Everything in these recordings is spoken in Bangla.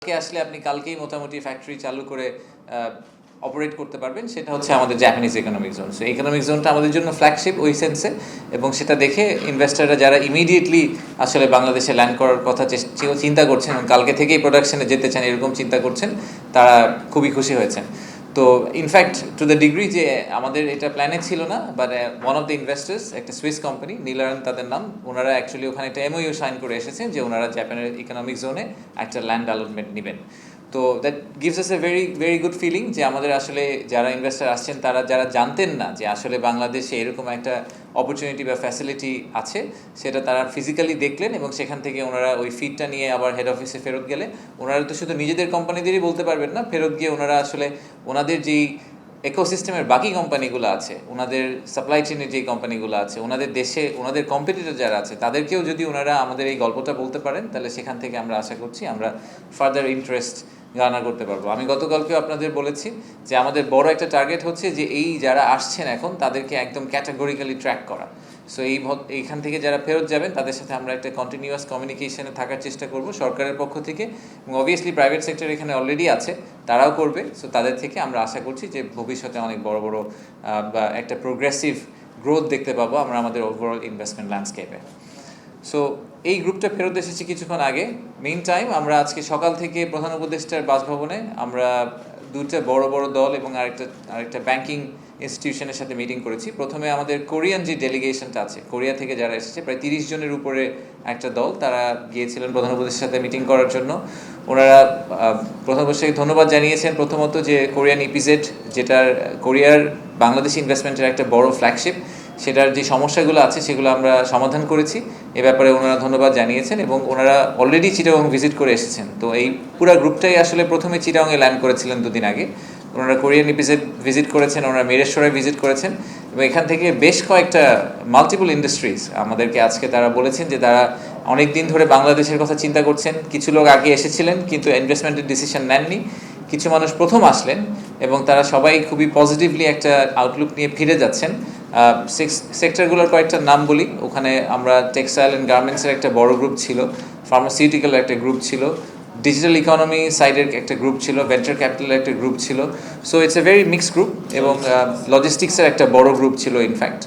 আসলে আপনি কালকেই মোটামুটি ফ্যাক্টরি চালু করে অপারেট করতে পারবেন, সেটা হচ্ছে আমাদের Japanese economic zone. So economic জোনটা আমাদের জন্য ফ্ল্যাগশিপ ওই সেন্সে, এবং সেটা দেখে ইনভেস্টাররা যারা ইমিডিয়েটলি আসলে বাংলাদেশে ল্যান্ড করার কথা চিন্তা করছেন এবং কালকে থেকেই প্রোডাকশনে যেতে চান এরকম চিন্তা করছেন, তারা খুবই খুশি হয়েছেন। তো ইনফ্যাক্ট টু দ্য ডিগ্রি যে আমাদের এটা প্ল্যানে ছিল না, but one of the investors, একটা সুইস কোম্পানি, নীলারন তাদের নাম, ওনারা অ্যাকচুয়ালি ওখানে একটা এমওইউ সাইন করে এসেছেন যে ওনারা জাপানের ইকোনমিক জোনে একটা ল্যান্ড ডেভেলপমেন্ট নেবেন। তো that gives us a very very good feeling যে আমাদের আসলে যারা ইনভেস্টার আসছেন তারা যারা জানতেন না যে আসলে বাংলাদেশে এরকম একটা অপরচুনিটি বা ফ্যাসিলিটি আছে, সেটা তারা ফিজিক্যালি দেখলেন এবং সেখান থেকে ওনারা ওই ফিডটা নিয়ে আবার হেড অফিসে ফেরত গেলে ওনারা তো শুধু নিজেদের কোম্পানিদেরই বলতে পারবেন না, ফেরত গিয়ে ওনারা আসলে ওনাদের যেই ইকোসিস্টেমের বাকি কোম্পানিগুলো আছে, ওনাদের সাপ্লাই চেনের যেই কোম্পানিগুলো আছে, ওনাদের দেশে ওনাদের কম্পিটিটর যারা আছে, তাদেরকেও যদি ওনারা আমাদের এই গল্পটা বলতে পারেন, তাহলে সেখান থেকে আমরা আশা করছি আমরা ফার্দার ইন্টারেস্ট গার্নার করতে পারবো। আমি গতকালকেও আপনাদের বলেছি যে আমাদের বড় একটা টার্গেট হচ্ছে যে এই যারা আসছেন এখন তাদেরকে একদম ক্যাটাগরিক্যালি ট্র্যাক করা। সো এইখান থেকে যারা ফেরত যাবেন তাদের সাথে আমরা একটা কন্টিনিউয়াস কমিউনিকেশনে থাকার চেষ্টা করব সরকারের পক্ষ থেকে, এবং অবভিয়াসলি প্রাইভেট সেক্টর এখানে অলরেডি আছে, তারাও করবে। সো তাদের থেকে আমরা আশা করছি যে ভবিষ্যতে অনেক বড় বড় বা একটা প্রোগ্রেসিভ গ্রোথ দেখতে পাবো আমরা আমাদের ওভারঅল ইনভেস্টমেন্ট ল্যান্ডস্কেপে। সো এই গ্রুপটা ফেরত এসেছি কিছুক্ষণ আগে। মেইন টাইম আমরা আজকে সকাল থেকে প্রধান উপদেষ্টার বাসভবনে আমরা দুটো বড় বড় দল এবং আরেকটা ব্যাংকিং ইনস্টিটিউশনের সাথে মিটিং করেছি। প্রথমে আমাদের কোরিয়ান যে ডেলিগেশনটা আছে, কোরিয়া থেকে যারা এসেছে প্রায় 30 জনের উপরে একটা দল, তারা গিয়েছিলেন প্রধান উপদেষ্টার সাথে মিটিং করার জন্য। ওনারা প্রধান উপদেষ্টাকে ধন্যবাদ জানিয়েছেন প্রথমত যে কোরিয়ান ইপিজেড, যেটার কোরিয়ার বাংলাদেশ ইনভেস্টমেন্টের একটা বড় ফ্ল্যাগশিপ, সেটার যে সমস্যাগুলো আছে সেগুলো আমরা সমাধান করেছি। এ ব্যাপারে ওনারা ধন্যবাদ জানিয়েছেন এবং ওনারা অলরেডি চিটাগং ভিজিট করে এসেছেন। তো এই পুরো গ্রুপটাই আসলে প্রথমে চিটাগংয়ে ল্যান্ড করেছিলেন দুদিন আগে। ওনারা কোরিয়ান ভিজিট করেছেন, ওনারা মিরেশ্বরে ভিজিট করেছেন, এবং এখান থেকে বেশ কয়েকটা মাল্টিপল ইন্ডাস্ট্রিজ আমাদেরকে আজকে তারা বলেছেন যে তারা অনেক দিন ধরে বাংলাদেশের কথা চিন্তা করছেন। কিছু লোক আগে এসেছিলেন কিন্তু ইনভেস্টমেন্টের ডিসিশন নেননি, কিছু মানুষ প্রথম আসলেন এবং তারা সবাই খুবই পজিটিভলি একটা আউটলুক নিয়ে ফিরে যাচ্ছেন। সেক্টরগুলোর কয়েকটা নাম বলি। ওখানে আমরা টেক্সটাইল অ্যান্ড গার্মেন্টসের একটা বড় গ্রুপ ছিল, ফার্মাসিউটিক্যাল একটা গ্রুপ ছিল, ডিজিটাল ইকোনমি সাইডের একটা গ্রুপ ছিল, ভেঞ্চার ক্যাপিটালের একটা গ্রুপ ছিল। So it's a very mixed group, এবং লজিস্টিক্সের একটা বড় গ্রুপ ছিল ইনফ্যাক্ট,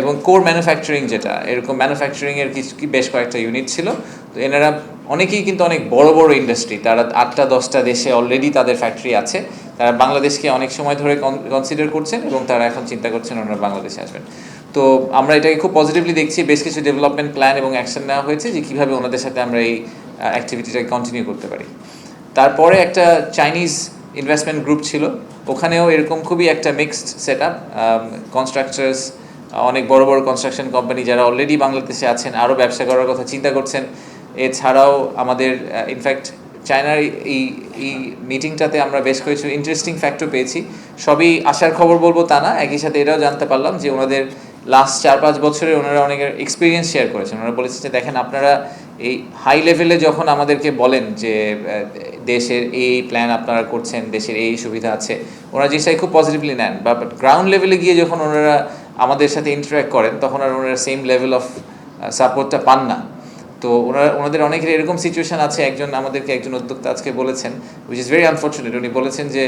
এবং কোর ম্যানুফ্যাকচারিং, যেটা এরকম ম্যানুফ্যাকচারিংয়ের বেশ কয়েকটা ইউনিট ছিল। তো এনারা অনেকেই কিন্তু অনেক বড় বড় ইন্ডাস্ট্রি, তারা 8টা-10টা দেশে অলরেডি তাদের ফ্যাক্টরি আছে, তারা বাংলাদেশকে অনেক সময় ধরে কনসিডার করছেন এবং তারা এখন চিন্তা করছেন ওনারা বাংলাদেশে আসবেন। তো আমরা এটাকে খুব পজিটিভলি দেখছি। বেশ কিছু ডেভেলপমেন্ট প্ল্যান এবং অ্যাকশন নেওয়া হয়েছে যে কীভাবে ওনাদের সাথে আমরা এই অ্যাক্টিভিটিটাকে কন্টিনিউ করতে পারি। তারপরে একটা চাইনিজ ইনভেস্টমেন্ট গ্রুপ ছিল, ওখানেও এরকম খুবই একটা মিক্সড সেট আপ, কনস্ট্রাকচার্স, অনেক বড় বড় কনস্ট্রাকশন কোম্পানি যারা অলরেডি বাংলাদেশে আছেন, আরও ব্যবসা করার কথা চিন্তা করছেন। এছাড়াও আমাদের ইনফ্যাক্ট চায়নার এই মিটিংটাতে আমরা বেশ কিছু ইন্টারেস্টিং ফ্যাক্টর পেয়েছি। সবই আশার খবর বলবো তা না, একই সাথে এটাও জানতে পারলাম যে ওনাদের লাস্ট 4-5 বছরে ওনারা অনেকের এক্সপিরিয়েন্স শেয়ার করেছেন। ওনারা বলেছেন যে দেখেন, আপনারা এই হাই লেভেলে যখন আমাদেরকে বলেন যে দেশের এই প্ল্যান আপনারা করছেন, দেশের এই সুবিধা আছে, ওনারা জিনিসটাই খুব পজিটিভলি নেন, বা গ্রাউন্ড লেভেলে গিয়ে যখন ওনারা আমাদের সাথে ইন্টারাক্ট করেন তখন আর ওনারা সেম লেভেল অফ সাপোর্টটা পান না। তো ওনাদের অনেকের এরকম সিচুয়েশান আছে। আমাদেরকে একজন উদ্যোক্তা আজকে বলেছেন, উইচ ইজ ভেরি আনফর্চুনেট, উনি বলেছেন যে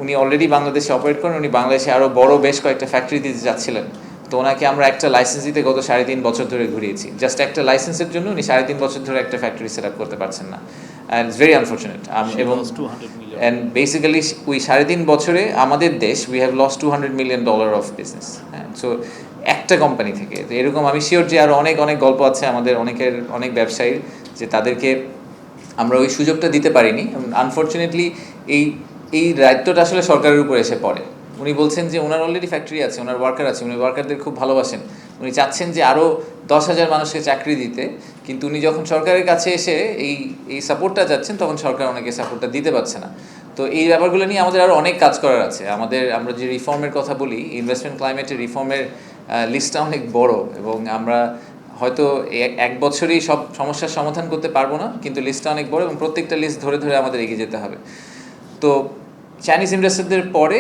উনি অলরেডি বাংলাদেশে অপারেট করেন, উনি বাংলাদেশে আরও বড় বেশ কয়েকটা ফ্যাক্টরি দিতে যাচ্ছিলেন। তো ওনাকে আমরা একটা লাইসেন্স দিতে গত 3.5 বছর ধরে ঘুরিয়েছি, জাস্ট একটা লাইসেন্সের জন্য উনি 3.5 বছর ধরে একটা ফ্যাক্টরি সেট আপ করতে পারছেন না, অ্যান্ড ইটস ভেরি আনফর্চুনেট। এবং অ্যান্ড বেসিক্যালি ওই 3.5 বছরে আমাদের দেশ, we have lost $200 million of business. হ্যাঁ, সো একটা কোম্পানি থেকে। তো এরকম আমি শিওর যে আরও অনেক গল্প আছে আমাদের অনেক ব্যবসায়ীর, যে তাদেরকে আমরা ওই সুযোগটা দিতে পারিনি। আনফর্চুনেটলি এই দায়িত্বটা আসলে সরকারের উপর এসে পড়ে। উনি বলছেন যে ওনার অলরেডি ফ্যাক্টরি আছে, ওনার ওয়ার্কার আছে, উনি ওয়ার্কারদের খুব ভালোবাসেন, উনি চাচ্ছেন যে আরও 10,000 মানুষকে চাকরি দিতে, কিন্তু উনি যখন সরকারের কাছে এসে এই সাপোর্টটা চাচ্ছেন তখন সরকার ওনাকে সাপোর্টটা দিতে পারছে না। তো এই ব্যাপারগুলো নিয়ে আমাদের আরও অনেক কাজ করার আছে। আমরা যে রিফর্মের কথা বলি, ইনভেস্টমেন্ট ক্লাইমেটের রিফর্মের লিস্টটা অনেক বড়, এবং আমরা হয়তো এক বছরেই সব সমস্যার সমাধান করতে পারবো না, কিন্তু লিস্টটা অনেক বড় এবং প্রত্যেকটা লিস্ট ধরে ধরে আমাদের এগিয়ে যেতে হবে। তো চাইনিজ ইনভেস্টরদের পরে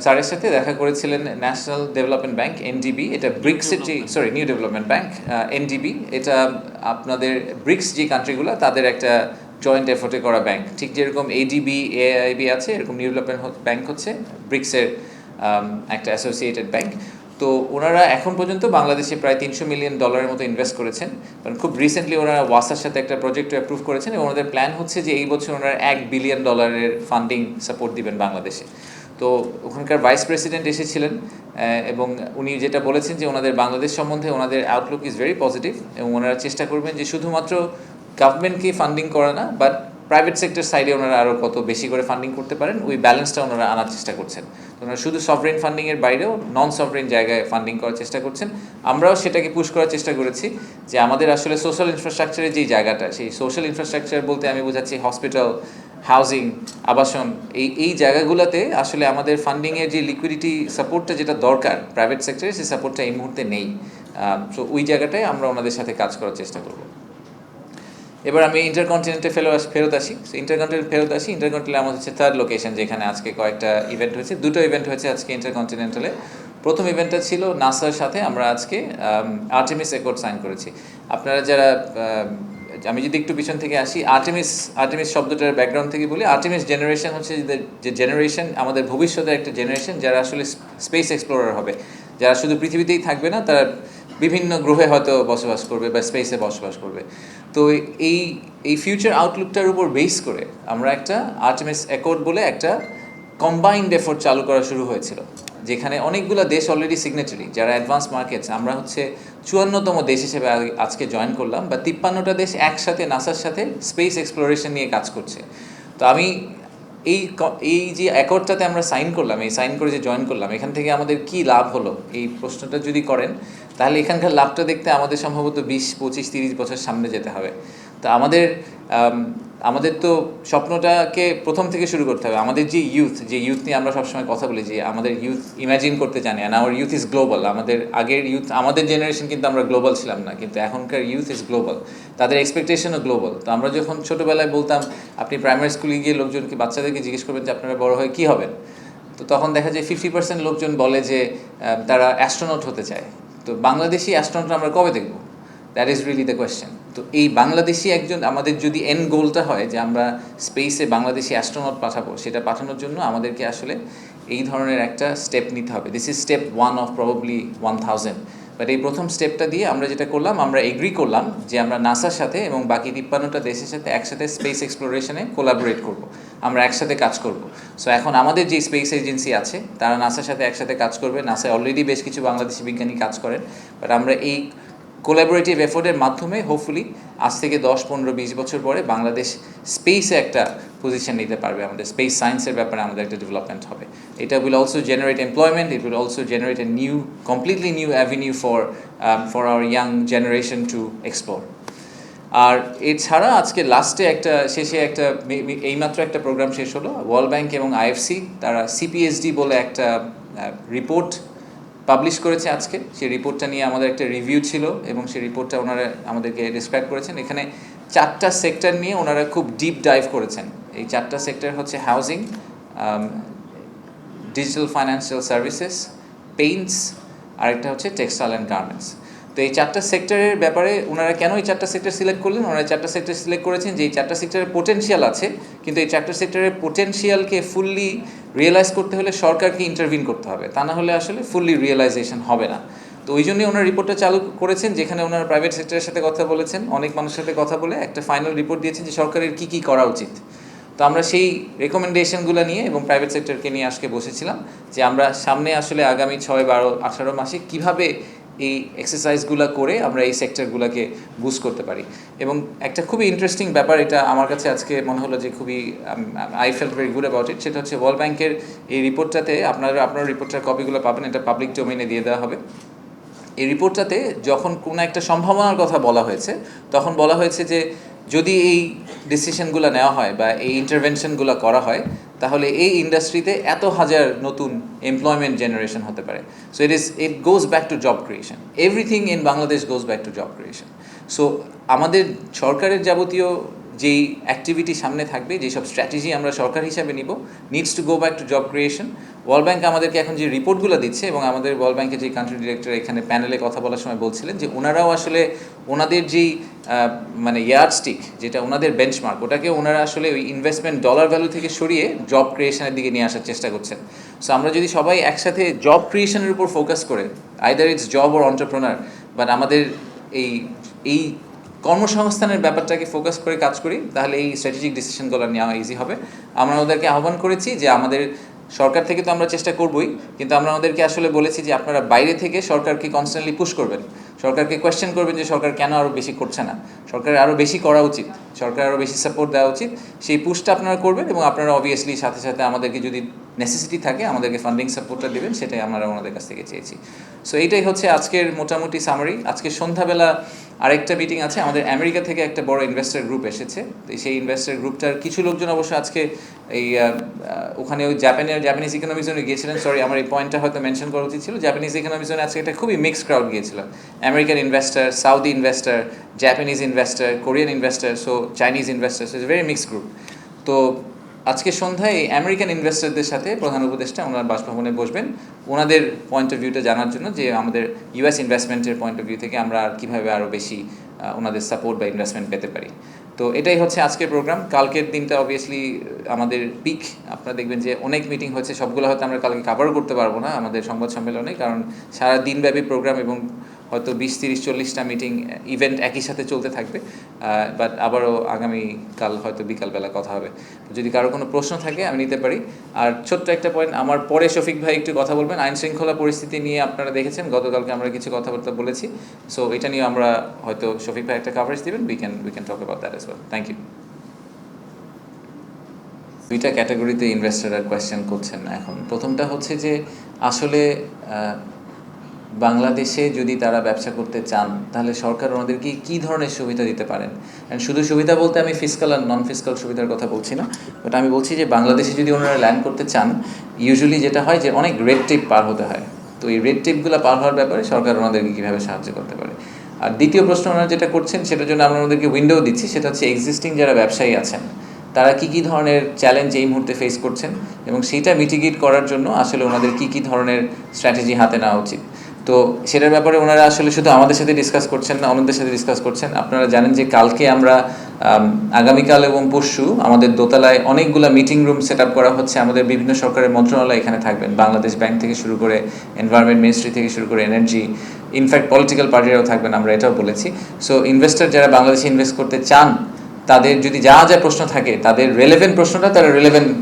স্যারের সাথে দেখা করেছিলেন ন্যাশনাল ডেভেলপমেন্ট ব্যাংক, এনডিবি। এটা ব্রিক্সের নিউ ডেভেলপমেন্ট ব্যাংক, এনডিবি। এটা আপনাদের ব্রিক্স যে কান্ট্রিগুলো তাদের একটা জয়েন্ট এফোর্টে করা ব্যাংক, ঠিক যেরকম এডিবি এআইবি আছে, এরকম নিউ ডেভেলপমেন্ট ব্যাংক হচ্ছে ব্রিক্সের একটা অ্যাসোসিয়েটেড ব্যাংক। তো ওনারা এখন পর্যন্ত বাংলাদেশে প্রায় $300 মিলিয়ন মতো ইনভেস্ট করেছেন। কারণ খুব রিসেন্টলি ওনারা ওয়াসার সাথে একটা প্রজেক্ট অ্যাপ্রুভ করেছেন এবং ওনাদের প্ল্যান হচ্ছে যে এই বছর ওনারা $1 বিলিয়ন ফান্ডিং সাপোর্ট দিবেন বাংলাদেশে। তো ওখানকার ভাইস প্রেসিডেন্ট এসেছিলেন এবং উনি যেটা বলেছেন যে ওনাদের বাংলাদেশ সম্বন্ধে ওনাদের আউটলুক ইজ ভেরি পজিটিভ এবং ওনারা চেষ্টা করবেন যে শুধুমাত্র গভর্নমেন্টকে ফান্ডিং করা না, বাট প্রাইভেট সেক্টর সাইডে ওনারা আরও কত বেশি করে ফান্ডিং করতে পারেন ওই ব্যালেন্সটা ওনারা আনার চেষ্টা করছেন। ওনারা শুধু সভরেন ফান্ডিংয়ের বাইরেও নন সভরেন জায়গায় ফান্ডিং করার চেষ্টা করছেন। আমরাও সেটাকে পুশ করার চেষ্টা করেছি যে আমাদের আসলে সোশ্যাল ইনফ্রাস্ট্রাকচারের যেই জায়গাটা, সেই সোশ্যাল ইনফ্রাস্ট্রাকচার বলতে আমি বোঝাচ্ছি হসপিটাল, হাউজিং, আবাসন, এই জায়গাগুলোতে আসলে আমাদের ফান্ডিংয়ের যে লিকুইডিটি সাপোর্টটা যেটা দরকার প্রাইভেট সেক্টরে, সেই সাপোর্টটা এই মুহূর্তে নেই। সো ওই জায়গাটায় আমরা ওনাদের সাথে কাজ করার চেষ্টা করব। এবার আমি ইন্টারকন্টিনেন্টে ফেরত আসি। ইন্টারকন্টিনেন্টালে আমার হচ্ছে থার্ড লোকেশন, যেখানে আজকে কয়েকটা ইভেন্ট হয়েছে, দুটো ইভেন্ট হয়েছে আজকে ইন্টারকন্টিনেন্টালে। প্রথম ইভেন্টটা ছিল নাসার সাথে আমরা আজকে আর্টেমিস অ্যাকর্ড সাইন করেছি। আপনারা যারা, আমি যদি একটু পিছন থেকে আসি, আর্টেমিস শব্দটার ব্যাকগ্রাউন্ড থেকে বলি, আর্টেমিস জেনারেশন হচ্ছে যে জেনারেশন আমাদের ভবিষ্যতের একটা জেনারেশন যারা আসলে স্পেস এক্সপ্লোরার হবে, যারা শুধু পৃথিবীতেই থাকবে না, তারা বিভিন্ন গ্রহে হয়তো বসবাস করবে বা স্পেসে বসবাস করবে। তো এই ফিউচার আউটলুকটার উপর বেস করে আমরা একটা আর্টেমিস অ্যাকর্ড বলে একটা কম্বাইন্ড এফোর্ট চালু করা শুরু হয়েছিল, যেখানে অনেকগুলো দেশ অলরেডি সিগনেটারি, যারা অ্যাডভান্স মার্কেটস। আমরা হচ্ছে 54তম দেশ হিসেবে আজকে জয়েন করলাম, বা 53টা দেশ একসাথে নাসার সাথে স্পেস এক্সপ্লোরেশন নিয়ে কাজ করছে। তো আমি এই যে অ্যাকর্ডটাতে আমরা সাইন করলাম, এই সাইন করে যে জয়েন করলাম, এখান থেকে আমাদের কি লাভ হলো, এই প্রশ্নটা যদি করেন, তাহলে এখানকার লাভটা দেখতে আমাদের সম্ভবত 20, 25, 30 বছর সামনে যেতে হবে। তো আমাদের তো স্বপ্নটাকে প্রথম থেকে শুরু করতে হবে। আমাদের যে ইউথ নিয়ে আমরা সবসময় কথা বলি যে আমাদের ইউথ ইমাজিন করতে জানে, and our youth is global. আগের ইউথ, আমাদের জেনারেশন কিন্তু আমরা গ্লোবাল ছিলাম না, কিন্তু এখনকার ইউথ ইজ গ্লোবাল, তাদের এক্সপেকটেশনও গ্লোবাল। তো আমরা যখন ছোটোবেলায় বলতাম, আপনি প্রাইমারি স্কুলে গিয়ে লোকজনকে, বাচ্চাদেরকে জিজ্ঞেস করবেন যে আপনারা বড় হয়ে কী হবেন, তো তখন দেখা যায় 50% লোকজন বলে যে তারা অ্যাস্ট্রোনট হতে চায়। তো বাংলাদেশি অ্যাস্ট্রোনট আমরা কবে দেখব? That is really the question. তো এই বাংলাদেশি একজন, আমাদের যদি এন্ড গোলটা হয় যে আমরা স্পেসে বাংলাদেশি অ্যাস্ট্রোনট পাঠাবো, সেটা পাঠানোর জন্য আমাদেরকে আসলে এই ধরনের একটা স্টেপ নিতে হবে। This is step 1 of probably 1000। But এই প্রথম স্টেপটা দিয়ে আমরা যেটা করলাম, আমরা এগ্রি করলাম যে আমরা নাসার সাথে এবং বাকি 53টা দেশের সাথে একসাথে স্পেস এক্সপ্লোরেশনে কোলাবোরেট করব, আমরা একসাথে কাজ করব। সো এখন আমাদের যে স্পেস এজেন্সি আছে, তারা নাসার সাথে একসাথে কাজ করবে। নাসায় অলরেডি বেশ কিছু বাংলাদেশি বিজ্ঞানী কাজ করেন, বাট আমরা এই কোলাবোরেটিভ এফোর্টের মাধ্যমে হোপফুলি আজ থেকে 10, 15, 20 বছর পরে বাংলাদেশ স্পেসে একটা পজিশন নিতে পারবে। আমাদের স্পেস সায়েন্সের ব্যাপারে আমাদের একটা ডেভেলপমেন্ট হবে। এটা will also generate employment, it will also generate a completely new avenue for our young generation to explore. আর এছাড়া আজকে শেষে এইমাত্র একটা প্রোগ্রাম শেষ হলো। ওয়ার্ল্ড ব্যাংক এবং আইএফসি তারা সিপিএসডি বলে একটা রিপোর্ট পাবলিশ করেছে আজকে। সেই রিপোর্টটা নিয়ে আমাদের একটা রিভিউ ছিল এবং সেই রিপোর্টটা ওনারা আমাদেরকে ডিসক্রাইব করেছেন। এখানে 4টা সেক্টর নিয়ে ওনারা খুব ডিপ ডাইভ করেছেন। এই 4টা সেক্টর হচ্ছে housing, digital financial services, Paints, আরেকটা হচ্ছে টেক্সটাইল অ্যান্ড গার্মেন্টস। তো এই 4টা সেক্টরের ব্যাপারে ওনারা কেন এই 4টা সেক্টর সিলেক্ট করলেন? ওনারা 4টা সেক্টর সিলেক্ট করেছেন যে এই 4টা সেক্টরের পোটেনশিয়াল আছে, কিন্তু এই 4টা সেক্টরের পোটেনশিয়ালকে ফুললি রিয়েলাইজ করতে হলে সরকারকে ইন্টারভিন করতে হবে, তা না হলে আসলে ফুললি রিয়েলাইজেশন হবে না। তো ওই জন্যই ওনারা রিপোর্টটা চালু করেছেন, যেখানে ওনারা প্রাইভেট সেক্টরের সাথে কথা বলেছেন, অনেক মানুষের সাথে কথা বলে একটা ফাইনাল রিপোর্ট দিয়েছেন যে সরকারের কী করা উচিত। তো আমরা সেই রেকমেন্ডেশনগুলো নিয়ে এবং প্রাইভেট সেক্টরকে নিয়ে আজকে বসেছিলাম যে আমরা সামনে আসলে আগামী 6, 12, 18 মাসে কীভাবে এই এক্সারসাইজগুলো করে আমরা এই সেক্টরগুলোকে বুস্ট করতে পারি। এবং একটা খুবই ইন্টারেস্টিং ব্যাপার, এটা আমার কাছে আজকে মনে হলো যে খুবই I felt very good about it. সেটা হচ্ছে ওয়ার্ল্ড ব্যাংকের এই রিপোর্টটাতে আপনার রিপোর্টটার কপিগুলো পাবেন, এটা পাবলিক ডোমেইনে দিয়ে দেওয়া হবে। এই রিপোর্টটাতে যখন কোনো একটা সম্ভাবনার কথা বলা হয়েছে, তখন বলা হয়েছে যে যদি এই ডিসিশনগুলো নেওয়া হয় বা এই ইন্টারভেনশনগুলো করা হয়, তাহলে এই ইন্ডাস্ট্রিতে এত হাজার নতুন এমপ্লয়মেন্ট জেনারেশন হতে পারে। So it goes back to job creation. Everything in Bangladesh goes back to job creation. So আমাদের সরকারের যাবতীয় যেই অ্যাক্টিভিটি সামনে থাকবে, যেসব স্ট্র্যাটেজি আমরা সরকার হিসাবে নিব, needs to go back to job creation. World bank আমাদেরকে এখন যে রিপোর্টগুলো দিচ্ছে, এবং আমাদের ওয়ার্ল্ড ব্যাংকের যে কান্ট্রি ডিরেক্টর এখানে প্যানেলে কথা বলার সময় বলছিলেন যে ওনারাও আসলে ওনাদের যেই মানে ইয়ার্ডস্টিক, যেটা ওনাদের বেঞ্চমার্ক, ওটাকে ওনারা আসলে ওই ইনভেস্টমেন্ট ডলার ভ্যালু থেকে সরিয়ে জব ক্রিয়েশনের দিকে নিয়ে আসার চেষ্টা করছেন। সো আমরা যদি সবাই একসাথে জব ক্রিয়েশনের উপর ফোকাস করে, either it's job or entrepreneur, but আমাদের এই কর্মসংস্থানের ব্যাপারটাকে ফোকাস করে কাজ করি, তাহলে এই স্ট্র্যাটেজিক ডিসিশনগুলো নেওয়া ইজি হবে। আমরা ওদেরকে আহ্বান করেছি যে আমাদের সরকার থেকে তো আমরা চেষ্টা করবই, কিন্তু আমরা ওদেরকে আসলে বলেছি যে আপনারা বাইরে থেকে সরকারকে কনস্ট্যান্টলি পুশ করবেন, সরকারকে কোয়েশ্চেন করবেন যে সরকার কেন আরও বেশি করছে না, সরকার আরও বেশি করা উচিত, সরকার আরও বেশি সাপোর্ট দেওয়া উচিত। সেই পুশটা আপনারা করবেন, এবং আপনারা অবভিয়াসলি সাথে সাথে আমাদেরকে যদি নেসেসিটি থাকে আমাদেরকে ফান্ডিং সাপোর্টটা দেবেন, সেটাই আমরা ওনাদের কাছ থেকে চেয়েছি। সো এইটাই হচ্ছে আজকের মোটামুটি সামারি। আজকে সন্ধ্যাবেলা আরেকটা মিটিং আছে, আমাদের আমেরিকা থেকে একটা বড় ইনভেস্টর গ্রুপ এসেছে। তো সেই ইনভেস্টর গ্রুপটার কিছু লোকজন অবশ্য আজকে এই ওখানে ওই জাপানিজ ইকোনমিক জোনে গিয়েছিলেন। সরি, আমার এই পয়েন্টটা হয়তো মেনশন করা উচিত ছিল। জাপানিজ ইকোনমিক জোনে আজকে একটা খুবই মিক্সড ক্রাউড গিয়েছিল। American investor, Saudi investor, Japanese investor, Korean investor, so Chinese investor, so it's very mixed group. তো আজকে সন্ধ্যায় এই আমেরিকান ইনভেস্টারদের সাথে প্রধান উপদেষ্টা ওনার বাসভবনে বসবেন, ওনাদের পয়েন্ট অফ ভিউটা জানার জন্য, যে আমাদের ইউএস ইনভেস্টমেন্টের পয়েন্ট অফ ভিউ থেকে আমরা আর কীভাবে আরও বেশি ওনাদের সাপোর্ট বা ইনভেস্টমেন্ট পেতে পারি। তো এটাই হচ্ছে আজকের প্রোগ্রাম। কালকের দিনটা অবভিয়াসলি আমাদের পিক, আপনারা দেখবেন যে অনেক মিটিং হচ্ছে, সবগুলো হয়তো আমরা কালকে কাভারও করতে পারবো না আমাদের সংবাদ সম্মেলনে, কারণ সারা দিনব্যাপী প্রোগ্রাম এবং হয়তো 20, 30, 40টা মিটিং ইভেন্ট একই সাথে চলতে থাকবে। বাট আবারও আগামীকাল হয়তো বিকালবেলা কথা হবে। যদি কারো কোনো প্রশ্ন থাকে আমি নিতে পারি। আর ছোট্ট একটা পয়েন্ট, আমার পরে শফিক ভাই একটু কথা বলবেন। আইন শৃঙ্খলা পরিস্থিতি নিয়ে আপনারা দেখেছেন গতকালকে আমরা কিছু কথাবার্তা বলেছি, সো এটা নিয়ে আমরা হয়তো শফিক ভাই একটা কাভারেজ দেবেন, we can talk about that as well. Thank you. দুইটা ক্যাটাগরিতে ইনভেস্টররা কোয়েশ্চেন করছেন এখন। প্রথমটা হচ্ছে যে আসলে বাংলাদেশে যদি তারা ব্যবসা করতে চান, তাহলে সরকার ওনাদেরকে কী ধরনের সুবিধা দিতে পারেন। অ্যান্ড শুধু সুবিধা বলতে আমি ফিসকাল আর নন ফিসকাল সুবিধার কথা বলছি না, বাট আমি বলছি যে বাংলাদেশে যদি ওনারা ল্যান্ড করতে চান, ইউজুয়ালি যেটা হয় যে অনেক রেড টেপ পার হতে হয়। তো এই রেড টেপগুলো পার হওয়ার ব্যাপারে সরকার ওনাদেরকে কীভাবে সাহায্য করতে পারে। আর দ্বিতীয় প্রশ্ন ওনারা যেটা করছেন, সেটার জন্য আমরা ওনাদেরকে উইন্ডো দিচ্ছি, সেটা হচ্ছে এক্সিস্টিং যারা ব্যবসায়ী আছেন তারা কী ধরনের চ্যালেঞ্জ এই মুহূর্তে ফেস করছেন, এবং সেইটা মিটিগেট করার জন্য আসলে ওনাদের কী ধরনের স্ট্র্যাটেজি হাতে নেওয়া উচিত। তো সেটার ব্যাপারে ওনারা আসলে শুধু আমাদের সাথে ডিসকাস করছেন না, অন্যদের সাথে ডিসকাস করছেন। আপনারা জানেন যে কালকে আমরা আগামীকাল এবং পরশু আমাদের দোতলায় অনেকগুলো মিটিং রুম সেট আপ করা হচ্ছে। আমাদের বিভিন্ন সরকারের মন্ত্রণালয় এখানে থাকবেন, বাংলাদেশ ব্যাংক থেকে শুরু করে এনভায়রনমেন্ট মিনিস্ট্রি থেকে শুরু করে এনার্জি, ইনফ্যাক্ট পলিটিক্যাল পার্টিরাও থাকবেন, আমরা এটাও বলেছি। সো ইনভেস্টর যারা বাংলাদেশে ইনভেস্ট করতে চান, তাদের যদি যা যা প্রশ্ন থাকে, তাদের রেলেভেন্ট প্রশ্নটা তারা রেলেভেন্ট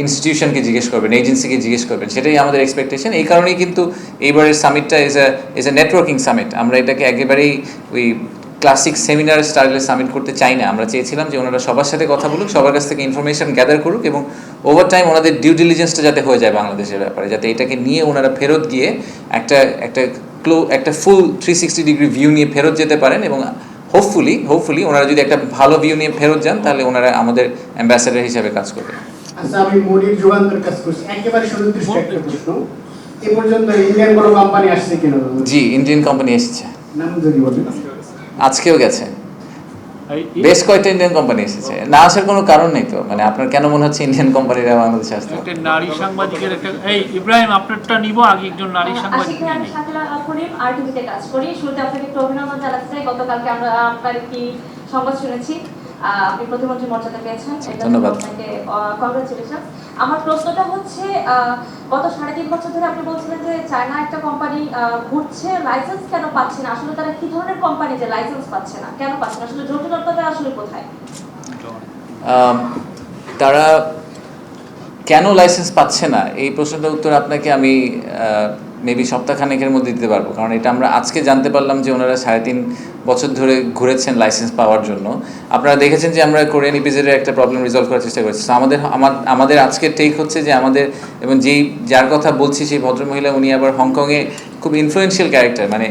ইনস্টিটিউশনকে জিজ্ঞেস করবেন, এজেন্সিকে জিজ্ঞেস করবেন, সেটাই আমাদের এক্সপেকটেশন। এই কারণেই কিন্তু এইবারের সামিটটা ইজ এ নেটওয়ার্কিং সামিট। আমরা এটাকে একেবারেই ওই ক্লাসিক সেমিনার স্টাইলে সামিট করতে চাই না। আমরা চেয়েছিলাম যে ওনারা সবার সাথে কথা বলুক, সবার কাছ থেকে ইনফরমেশন গ্যাদার করুক, এবং ওভার টাইম ওনাদের ডিউ ডিলিজেন্সটা যাতে হয়ে যায় বাংলাদেশের ব্যাপারে, যাতে এটাকে নিয়ে ওনারা ফেরত গিয়ে একটা ফুল 360 ডিগ্রি ভিউ নিয়ে ফেরত যেতে পারেন। এবং হোপফুলি ওনারা যদি একটা ভালো ভিউ নিয়ে ফেরত যান, তাহলে ওনারা আমাদের অ্যাম্বাসেডার হিসাবে কাজ করবে। আচ্ছা, আমি মনির যুগান্তর কাজ করছি, একেবারে সুনির্দিষ্ট একটা প্রশ্ন। এই পর্যন্ত ইন্ডিয়ান কোনো কোম্পানি আসছে কিনা? জি, ইন্ডিয়ান কোম্পানি এসেছে, নাম যদি বলেন। আজকেও গেছে, বেশ কয়েকটা ইন্ডিয়ান কোম্পানি এসেছে। না আসার কোনো কারণ নেই তো, মানে আপনার কেন মনে হচ্ছে ইন্ডিয়ান কোম্পানিরা বাংলাদেশে আসতে? একটা নারী সাংবাদিকের একটা, এই ইব্রাহিম আপনারটা নিব আগে, একজন নারী সাংবাদিক নিয়ে আমি শাকিলা করিম আরটিভিতে কাজ করি। শুরুতে আপনাকে একটু অভিনন্দন জানাতে চাই। গতকালকে আমরা আপনার একটি সংবাদ শুনেছি, আপনি প্রতিমন্ত্রী মর্যাদা পেয়েছেন, ধন্যবাদ, আপনাকে কংগ্রেচুলেশন। আমার প্রশ্নটা হচ্ছে, গত 3.5 বছর ধরে আপনি বলছিলেন যে চায়না একটা কোম্পানি ঘুরছে, লাইসেন্স কেন পাচ্ছে না? আসলে তারা কি ধরনের কোম্পানি যে লাইসেন্স পাচ্ছে না, কেন পাচ্ছে না? আসলে জটিলতাটা আসলে কোথায়? তারা কেন লাইসেন্স পাচ্ছে না, এই প্রশ্নটার উত্তর আপনাকে আমি মেবি সপ্তাহখানেকের মধ্যে দিতে পারবো, কারণ এটা আমরা আজকে জানতে পারলাম যে ওনারা 3.5 বছর ধরে ঘুরেছেন লাইসেন্স পাওয়ার জন্য। আপনারা দেখেছেন যে আমরা কোরিয়ান ইপিজেডের একটা প্রবলেম রিজলভ করার চেষ্টা করেছি। আমাদের আজকের টেক হচ্ছে যে এবং যার কথা বলছি সেই ভদ্রমহিলা, উনি আবার হংকংয়ে খুব ইনফ্লুয়েন্সিয়াল ক্যারেক্টার। মানে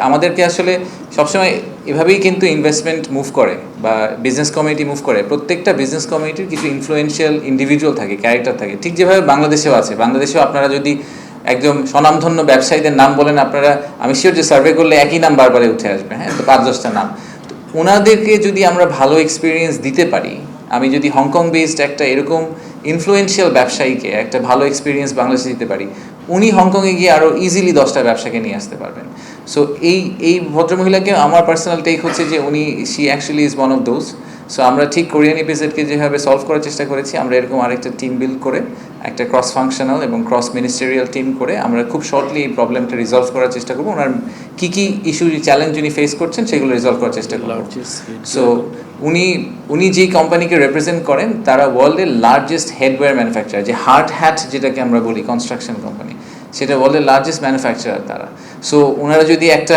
আমাদেরকে আসলে সবসময় এভাবেই কিন্তু ইনভেস্টমেন্ট মুভ করে বা বিজনেস কমিউনিটি মুভ করে। প্রত্যেকটা বিজনেস কমিউনিটির কিছু ইনফ্লুয়েন্সিয়াল ইন্ডিভিজুয়াল থাকে, ক্যারেক্টার থাকে, ঠিক যেভাবে বাংলাদেশেও আছে। বাংলাদেশেও আপনারা যদি একদম স্বনামধন্য ব্যবসায়ীদের নাম বলেন, আপনারা আমি শিওর যে সার্ভে করলে একই নাম বারবারে উঠে আসবে। হ্যাঁ, তো 5-10টা নাম। ওনাদেরকে যদি আমরা ভালো এক্সপিরিয়েন্স দিতে পারি, আমি যদি হংকং বেসড একটা এরকম ইনফ্লুয়েন্সিয়াল ব্যবসায়ীকে একটা ভালো এক্সপিরিয়েন্স বাংলাদেশে দিতে পারি, উনি হংকংয়ে গিয়ে আরও ইজিলি 10টা ব্যবসাকে নিয়ে আসতে পারবেন। সো এই ভদ্রমহিলাকে আমার পার্সোনাল টেক হচ্ছে যে উনি she actually is one of those. So আমরা ঠিক কোরিয়ান ইপিজেডকে যেভাবে সলভ করার চেষ্টা করেছি, আমরা এরকম আরেকটা টিম বিল্ড করে একটা ক্রস ফাংশনাল এবং ক্রস মিনিস্টেরিয়াল টিম করে আমরা খুব শর্টলি এই প্রবলেমটা রিজলভ করার চেষ্টা করবো। ওনার কী কী ইস্যু চ্যালেঞ্জ উনি ফেস করছেন সেগুলো রিজলভ করার চেষ্টা করবো। সো উনি যেই কোম্পানিকে রিপ্রেজেন্ট করেন তারা ওয়ার্ল্ডের লার্জেস্ট হেডওয়্যার ম্যানুফ্যাকচার, যে হার্ড হ্যাট যেটাকে আমরা বলি কনস্ট্রাকশন কোম্পানি, সেটা ওয়ার্ল্ডের লার্জেস্ট ম্যানুফ্যাকচারার তারা। সো ওনারা যদি একটা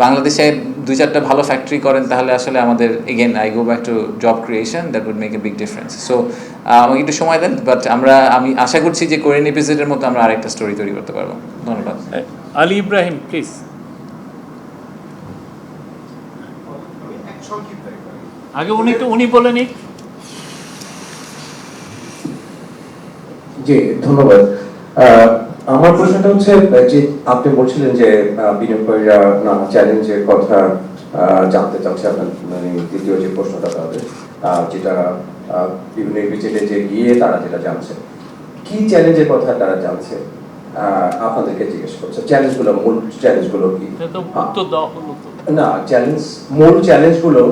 বাংলাদেশে 2-4টা ভালো ফ্যাক্টরি করেন তাহলে আসলে আমাদের again I go back to job creation, that would make a big difference. So আমাকে একটু সময় দেন, বাট আমি আশা করছি যে কোরিয়ান এপিসোডের মতো আমরা আরেকটা স্টোরি তৈরি করতে পারবো। ধন্যবাদ। আলী ইব্রাহিম প্লিজ। আগে উনি বলে নিক। জি ধন্যবাদ। আমার প্রশ্নটা হচ্ছে যে আপনি বলছিলেন যে বিনিয়োগকারীরা নানা চ্যালেঞ্জের কথা জানতে চাচ্ছে, আপনার মানে দ্বিতীয় যে প্রশ্নটা তাদের যেটা বিভিন্ন বিজেপি যে গিয়ে তারা যেটা জানছে, কি চ্যালেঞ্জের কথা তারা জানছে আপনাদেরকে জিজ্ঞেস করছে, চ্যালেঞ্জগুলো মূল চ্যালেঞ্জগুলো কি? না মূল চ্যালেঞ্জগুলো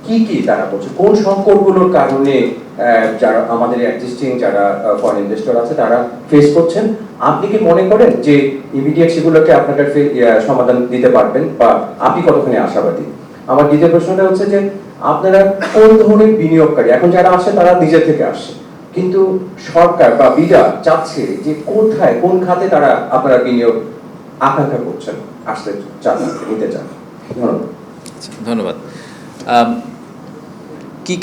কি কি তারা বলছে, কোন সংকটগুলোর কারণে যারা আমাদের এক্সিস্টিং যারা ফরেন ইনভেস্টর আছে তারা ফেস করছেন? আপনি কি মনে করেন যে ইমিডিয়েট সেগুলোকে আপনাদের সমাধান দিতে পারবেন, বা আপনি কতখানি আশাবাদী? আমার দ্বিতীয় প্রশ্নটা হচ্ছে যে আপনারা কোন ধরনের বিনিয়োগকারী, এখন যারা আসে তারা নিজে থেকে আসে, কিন্তু সরকার বা বিডা চাচ্ছে যে কোথায় কোন খাতে তারা আপনারা বিনিয়োগ আকাঙ্ক্ষা করছেন, আসতে চান, নিতে চান? ধন্যবাদ।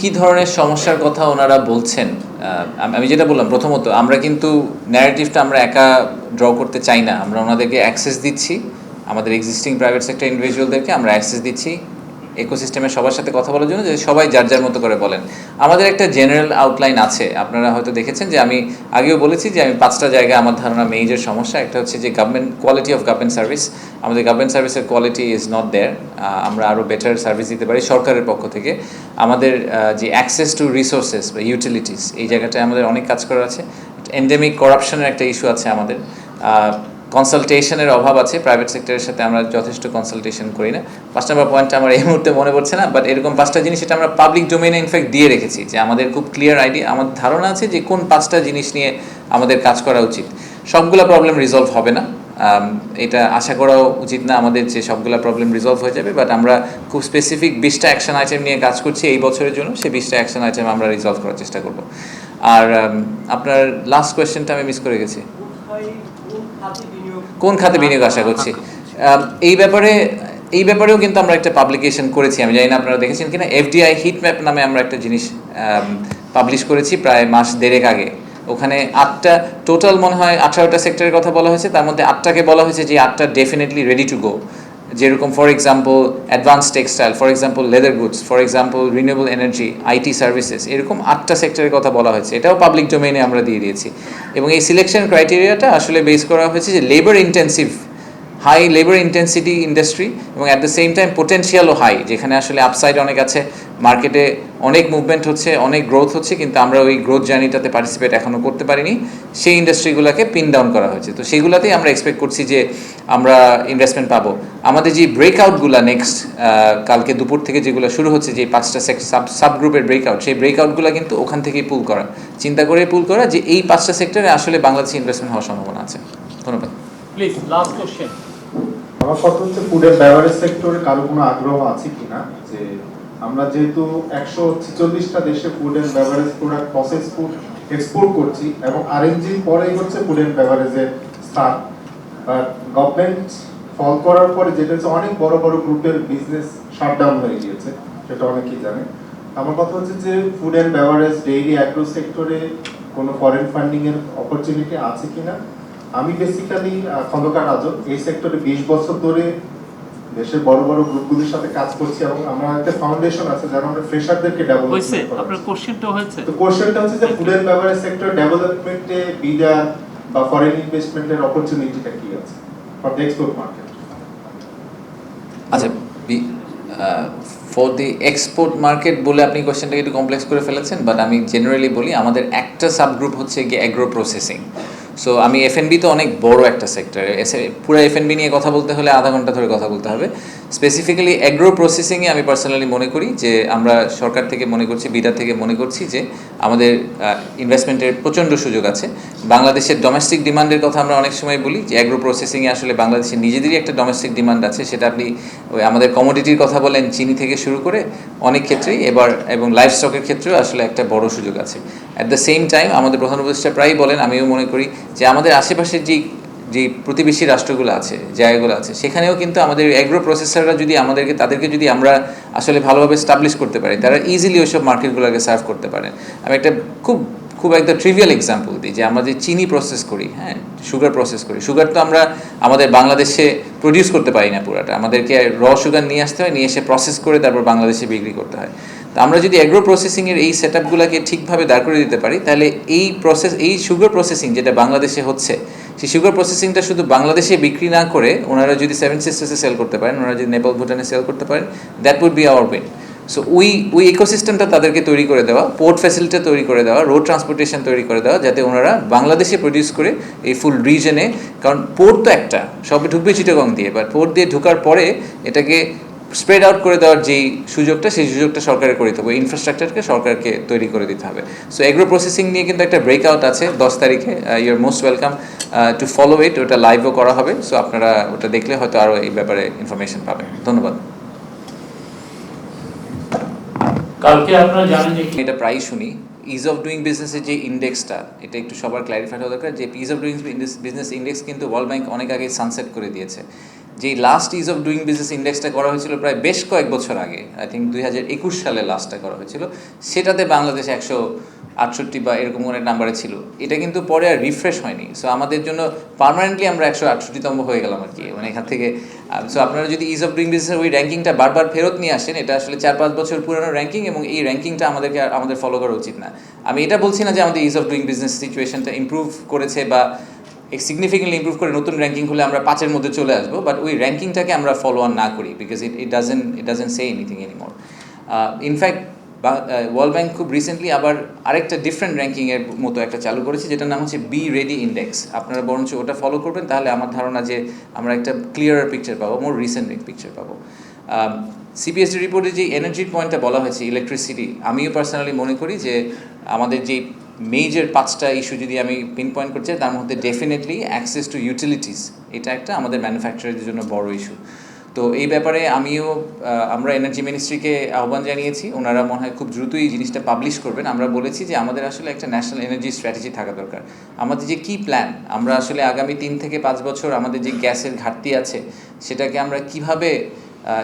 কি ধরনের সমস্যার কথা ওনারা বলছেন, আমি যেটা বললাম, প্রথমত আমরা কিন্তু ন্যারেটিভটা আমরা একা ড্র করতে চাই না। আমরা ওনাদেরকে অ্যাক্সেস দিচ্ছি, আমাদের এক্সিস্টিং প্রাইভেট সেক্টর ইন্ডিভিজুয়ালদেরকে আমরা অ্যাক্সেস দিচ্ছি ইকোসিস্টেমের সবার সাথে কথা বলার জন্য, যে সবাই যার যার মতো করে বলেন। আমাদের একটা জেনারেল আউটলাইন আছে, আপনারা হয়তো দেখেছেন যে আমি আগেও বলেছি যে আমি 5টা জায়গায় আমার ধারণা মেজর সমস্যা। একটা হচ্ছে যে কোয়ালিটি অফ গভর্নমেন্ট সার্ভিস, আমাদের গভর্নমেন্ট সার্ভিসের কোয়ালিটি ইজ নট দেয়ার, আমরা আরও বেটার সার্ভিস দিতে পারি সরকারের পক্ষ থেকে। আমাদের যে অ্যাক্সেস টু রিসোর্সেস বা ইউটিলিটিস, এই জায়গাটায় আমাদের অনেক কাজ করার আছে। এন্ডেমিক করাপশনের একটা ইস্যু আছে আমাদের, কনসালটেশনের অভাব আছে, প্রাইভেট সেক্টরের সাথে আমরা যথেষ্ট কনসালটেশন করি না। 5 নম্বর পয়েন্টটা আমার এই মুহূর্তে মনে পড়ছে না, বাট এরকম 5টা জিনিস এটা আমরা পাবলিক ডোমেইনে ইনফ্যাক্ট দিয়ে রেখেছি, যে আমাদের খুব ক্লিয়ার আইডিয়া, আমাদের ধারণা আছে যে কোন 5টা জিনিস নিয়ে আমাদের কাজ করা উচিত। সবগুলা প্রবলেম রিজলভ হবে না, এটা আশা করাও উচিত না আমাদের যে সবগুলা প্রবলেম রিজলভ হয়ে যাবে, বাট আমরা খুব স্পেসিফিক 20টা অ্যাকশন আইটেম নিয়ে কাজ করছি এই বছরের জন্য। সেই 20টা অ্যাকশন আইটেম আমরা রিজলভ করার চেষ্টা করব। আর আপনার লাস্ট কোয়েশ্চেনটা আমি মিস করে গেছি, কোন খাতে বিনিয়োগ আশা করছি। এই ব্যাপারেও কিন্তু আমরা একটা পাবলিকেশন করেছি, আমি জানি না আপনারা দেখেছেন কিনা। এফডিআই হিট ম্যাপ নামে আমরা একটা জিনিস পাবলিশ করেছি প্রায় মাস দেড়েক আগে। ওখানে 8টা টোটাল মনে হয় 18টা সেক্টরের কথা বলা হয়েছে, তার মধ্যে 8টাকে বলা হয়েছে যে 8টা ডেফিনেটলি রেডি টু গো। যেরকম for example advance textile, for example leather goods, for example renewable energy, IT services, এরকম 8টা সেক্টরের কথা বলা হয়েছে। এটাও পাবলিক ডোমেইনে আমরা দিয়ে দিয়েছি। এবং এই সিলেকশন ক্রাইটেরিয়াটা আসলে বেস করা হয়েছে যে labour intensive, high labour intensity industry, এবং অ্যাট দ্য সেম টাইম পোটেনশিয়ালও হাই, যেখানে আসলে আপসাইড অনেক আছে, মার্কেটে অনেক মুভমেন্ট হচ্ছে, অনেক গ্রোথ হচ্ছে, কিন্তু আমরা ওই গ্রোথ জার্নিটাতে পার্টিসিপেট এখনও করতে পারিনি। সেই ইন্ডাস্ট্রিগুলোকে পিন ডাউন করা হয়েছে। তো সেইগুলোতেই আমরা এক্সপেক্ট করছি যে আমরা ইনভেস্টমেন্ট পাবো। আমাদের যে ব্রেকআউটগুলো নেক্সট কালকে দুপুর থেকে যেগুলো শুরু হচ্ছে, যে 5টা সাব গ্রুপের ব্রেকআউট, সেই ব্রেকআউটগুলো কিন্তু ওখান থেকেই পুল করা, চিন্তা করে পুল করা যে এই 5টা সেক্টরে আসলে বাংলাদেশে ইনভেস্টমেন্ট হওয়ার সম্ভাবনা আছে। ধন্যবাদ। Please last question. আমার কথা হচ্ছে ফুড এন্ড বেভারেজ সেক্টরে কারো কোনো আগ্রহ আছে কিনা, যে আমরা যেহেতু 146টা দেশে food and beverage product process food export করছি, এবং আরএনজি পরেই হচ্ছে ফুড এন্ড বেভারেজের স্থান, বাট গভর্নমেন্ট ফল করার পরে যেটা হচ্ছে অনেক বড় বড় গ্রুপের বিজনেস শাটডাউন হয়ে গিয়েছে, সেটা অনেকেই জানে। আমার কথা হচ্ছে যে food and beverage, dairy, agro সেক্টরে কোনো ফরেন ফান্ডিং এর অপরচুনিটি আছে কিনা। আমি বেসিক্যালি খন্দকার রাজু, এই সেক্টরে 20 বছর ধরে দেশের বড় বড় গ্রুপগুলোর সাথে কাজ করছি, এবং আমরা একটা ফাউন্ডেশন আছে যারা আমরা ফ্রেশারদেরকে ডেভেলপ হয়েছে। আপনার কোশ্চেনটা হয়েছে, তো কোশ্চেনটা হচ্ছে যে ফুড এন্ড বেভারেজ সেক্টর ডেভেলপমেন্টে বিডা বা ফরেন ইনভেস্টমেন্টের অপরচুনিটিটা কি আছে ফর দ্য এক্সপোর্ট মার্কেট? আচ্ছা, ফর দি এক্সপোর্ট মার্কেট বলে আপনি কোয়েশ্চেনটাকে একটু কমপ্লেক্স করে ফেলেছেন, বাট আমি জেনারেলি বলি আমাদের একটা সাবগ্রুপ হচ্ছে গিয়ে অ্যাগ্রো প্রসেসিং। সো আমি এফএনবি তো অনেক বড় একটা সেক্টর, পুরো এফএনবি নিয়ে কথা বলতে হলে আধা ঘন্টা ধরে কথা বলতে হবে। স্পেসিফিক্যালি অ্যাগ্রো প্রসেসিংয়ে আমি পার্সোনালি মনে করি যে আমরা সরকার থেকে মনে করছি, বিডা থেকে মনে করছি যে আমাদের ইনভেস্টমেন্টের প্রচণ্ড সুযোগ আছে। বাংলাদেশের ডোমেস্টিক ডিমান্ডের কথা আমরা অনেক সময় বলি যে অ্যাগ্রো প্রসেসিংয়ে আসলে বাংলাদেশের নিজেদেরই একটা ডোমেস্টিক ডিমান্ড আছে, সেটা আপনি ওই আমাদের কমোডিটির কথা বলেন, চিনি থেকে শুরু করে অনেক ক্ষেত্রেই এবং লাইফ স্টকের ক্ষেত্রেও আসলে একটা বড় সুযোগ আছে। অ্যাট দ্য সেম টাইম আমাদের প্রধান উপদেষ্টা প্রায়ই বলেন, আমিও মনে করি যে আমাদের আশেপাশের যে প্রতিবেশী রাষ্ট্রগুলো আছে, জায়গাগুলো আছে, সেখানেও কিন্তু আমাদের অ্যাগ্রো প্রসেসররা যদি তাদেরকে যদি আমরা আসলে ভালোভাবে স্টাবলিশ করতে পারি, তারা ইজিলি ওইসব মার্কেটগুলোকে সার্ভ করতে পারেন। আমি একটা খুব একটা ট্রিভিয়াল এক্সাম্পল দিই, যে আমরা যে চিনি প্রসেস করি, হ্যাঁ, সুগার প্রসেস করি, সুগার তো আমরা আমাদের বাংলাদেশে প্রডিউস করতে পারি না পুরাটা, আমাদেরকে সুগার নিয়ে আসতে হয়, নিয়ে এসে প্রসেস করে তারপর বাংলাদেশে বিক্রি করতে হয়। তো আমরা যদি অ্যাগ্রো প্রসেসিংয়ের এই সেট আপগুলোকে ঠিকভাবে দাঁড় করে দিতে পারি, তাহলে এই সুগার প্রসেসিং যেটা বাংলাদেশে হচ্ছে, সেই সুগার প্রসেসিংটা শুধু বাংলাদেশে বিক্রি না করে ওনারা যদি সেভেন সিস্টার্সে সেল করতে পারেন, ওনারা যদি নেপাল ভুটানে সেল করতে পারেন, that would be our win. So ওই ইকোসিস্টেমটা তাদেরকে তৈরি করে দেওয়া, পোর্ট ফ্যাসিলিটি তৈরি করে দেওয়া, রোড ট্রান্সপোর্টেশন তৈরি করে দেওয়া, যাতে ওনারা বাংলাদেশে প্রডিউস করে এই ফুল রিজনে, কারণ পোর্ট তো একটা, সবে ঢুকবে চিটাগং দিয়ে, বাট পোর্ট দিয়ে ঢোকার পরে এটাকে স্প্রেড আউট করে দেওয়ার যেই সুযোগটা, সেই সুযোগটা সরকারের করে দিতে হবে, ইনফ্রাস্ট্রাকচারকে সরকারকে তৈরি করে দিতে হবে। সো এগ্রো প্রসেসিং নিয়ে কিন্তু একটা ব্রেকআউট আছে 10 তারিখে, you are most welcome to follow it, ওটা লাইভও করা হবে। সো আপনারা ওটা দেখলে হয়তো আরও এই ব্যাপারে ইনফরমেশন পাবেন। ধন্যবাদ। কালকে আপনারা জানেন যে এটা প্রায়ই শুনি, ইজ অফ ডুইং বিজনেসের যে ইন্ডেক্সটা, এটা একটু সবার ক্ল্যারিফাইড হওয়া দরকার যে ease of doing business index কিন্তু ওয়ার্ল্ড ব্যাংক অনেক আগে সানসেট করে দিয়েছে। যেই last ease of doing business ইন্ডেক্সটা করা হয়েছিল প্রায় বেশ কয়েক বছর আগে, আই থিঙ্ক 2021 সালে লাস্টটা করা হয়েছিল, সেটাতে বাংলাদেশ 168 বা এরকম অনেক নাম্বারে ছিল। এটা কিন্তু পরে আর রিফ্রেশ হয়নি। সো আমাদের জন্য পার্মানেন্টলি আমরা 168তম হয়ে গেলাম আর কি, মানে এখান থেকে। সো আপনারা যদি ইজ অফ ডুইং বিজনেসের ওই র্যাঙ্কিংটা বারবার ফেরত নিয়ে আসেন, এটা আসলে 4-5 বছর পুরনো র্যাঙ্কিং, এবং এই র্যাঙ্কিংটা আমাদের ফলো করা উচিত না। আমি এটা বলছি না যে আমাদের ইজ অফ ডুইং বিজনেস সিচুয়েশনটা ইমপ্রুভ করেছে বা সিগনিফিকেন্টলি ইমপ্রুভ করে নতুন র্যাঙ্কিং হলে আমরা 5-এর মধ্যে চলে আসবো, বাট ওই র্যাঙ্কিংটাকে আমরা ফলো অন না করি, because it doesn't say anything anymore. In fact world bank খুব রিসেন্টলি আবার আরেকটা ডিফারেন্ট র্যাঙ্কিংয়ের মতো একটা চালু করেছে, যেটার নাম হচ্ছে বি রেডি ইন্ডেক্স। আপনারা বরঞ্চ ওটা ফলো করবেন, তাহলে আমার ধারণা যে আমরা একটা ক্লিয়ার পিকচার পাবো, মোর রিসেন্ট পিকচার পাবো। সিপিএসডি রিপোর্টে যে এনার্জির পয়েন্টটা বলা হয়েছে, ইলেকট্রিসিটি, আমিও পার্সোনালি মনে করি যে আমাদের যে মেজর 5টা ইস্যু যদি আমি পিন পয়েন্ট করছি, তার মধ্যে ডেফিনেটলি অ্যাক্সেস টু ইউটিলিটিস, এটা একটা আমাদের ম্যানুফ্যাকচারের জন্য বড় ইস্যু। তো এই ব্যাপারে আমরা এনার্জি মিনিস্ট্রিকে আহ্বান জানিয়েছি, ওনারা মনে হয় খুব দ্রুতই এই জিনিসটা পাবলিশ করবেন। আমরা বলেছি যে আমাদের আসলে একটা ন্যাশনাল এনার্জি স্ট্র্যাটেজি থাকা দরকার। আমাদের যে কি প্ল্যান, আমরা আসলে আগামী 3 থেকে 5 বছর আমাদের যে গ্যাসের ঘাটতি আছে, সেটাকে আমরা কিভাবে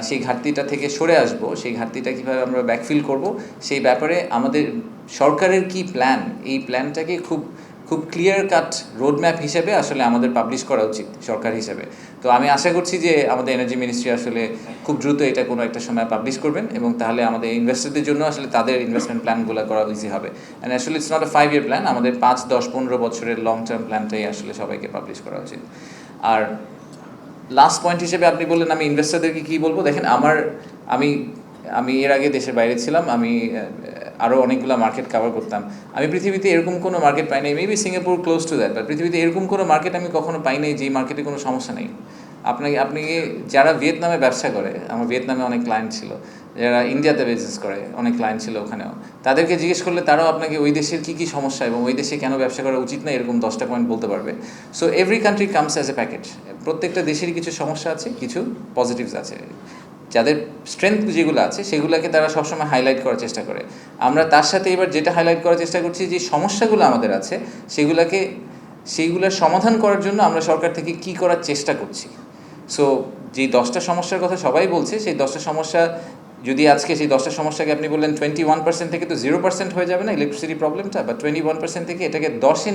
সেই ঘাটতিটা থেকে সরে আসব, সেই ঘাটতিটা কীভাবে আমরা ব্যাকফিল করব, সেই ব্যাপারে আমাদের সরকারের কি প্ল্যান, এই প্ল্যানটাকে খুব ক্লিয়ার কাট রোডম্যাপ হিসেবে আসলে আমাদের পাবলিশ করা উচিত সরকার হিসেবে। তো আমি আশা করছি যে আমাদের এনার্জি মিনিস্ট্রি আসলে খুব দ্রুত এটা কোনো একটা সময় পাবলিশ করবেন, এবং তাহলে আমাদের ইনভেস্টরদের জন্য আসলে তাদের ইনভেস্টমেন্ট প্ল্যানগুলো করা ইজি হবে। And actually it's not a 5 year plan, আমাদের 5, 10, 15 বছরের লং টার্ম প্ল্যানটাই আসলে সবাইকে পাবলিশ করা উচিত। আর লাস্ট পয়েন্ট হিসেবে আপনি বললেন আমি ইনভেস্টরদেরকে কী বলবো, দেখেন আমি এর আগে দেশের বাইরে ছিলাম, আমি আরও অনেকগুলো মার্কেট কভার করতাম। আমি পৃথিবীতে এরকম কোনো মার্কেট পাই নাই, maybe Singapore close to that, but পৃথিবীতে এরকম কোনো মার্কেট আমি কখনো পাই নাই যেই মার্কেটে কোনো সমস্যা নেই। আপনি যারা ভিয়েতনামে ব্যবসা করে, আমার ভিয়েতনামে অনেক ক্লায়েন্ট ছিল, যারা ইন্ডিয়াতে বিজনেস করে অনেক ক্লায়েন্ট ছিল ওখানেও, তাদেরকে জিজ্ঞেস করলে তারাও আপনাকে ওই দেশের কী সমস্যা এবং ওই দেশে কেন ব্যবসা করা উচিত না, এরকম 10টা পয়েন্ট বলতে পারবে। So every country comes as a package. প্রত্যেকটা দেশেরই কিছু সমস্যা আছে, কিছু পজিটিভস আছে। যাদের স্ট্রেংথ যেগুলো আছে সেগুলোকে তারা সবসময় হাইলাইট করার চেষ্টা করে। আমরা তার সাথে এবার যেটা হাইলাইট করার চেষ্টা করছি, যে সমস্যাগুলো আমাদের আছে সেইগুলোর সমাধান করার জন্য আমরা সরকার থেকে কি করার চেষ্টা করছি। সো যেই 10টা সমস্যার কথা সবাই বলছে, সেই 10টা সমস্যা যদি আজকে সেই 10টা সমস্যাকে আপনি বললেন 21% থেকে তো 0% হয়ে যাবে না ইলেকট্রিসিটি প্রবলেমটা, বা 21% থেকে এটাকে 10-এ